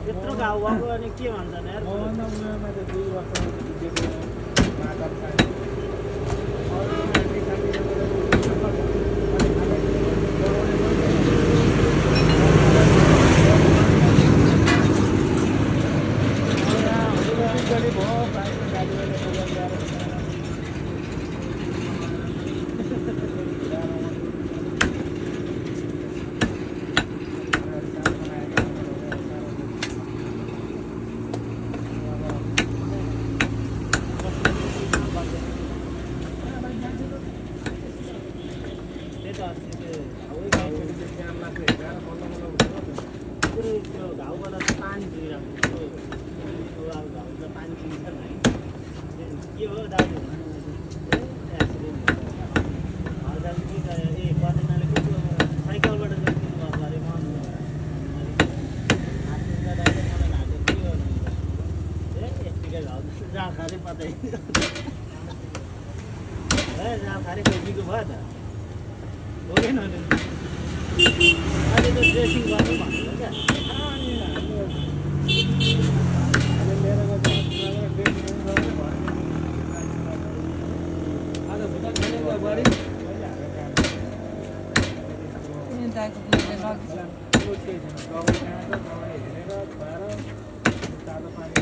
यत्रो घाउ भएको अनि के भन्छन् यार उनीहरूमा त 2 वर्षदेखि देखेर माता खाने अरू माथि खाने त्यो घाउबाट पानी दिइरहेको अब घाउ त पानी दिन्छ नि के हो दाजु एक्सिडेन्ट हजार के ए पर्नेनाले के त्यो साइकलबाट निस्किनु भएको अरे मन हातमा डाइरेक्ट मलाई लाग्यो के हो ए यतिकै घाउ जहाँ खाने पत्ता ए जहाँ खाने खोजीको भयो त होइन अहिले त ड्रेसिङ गर्नु भन्नु क्या तातो पानी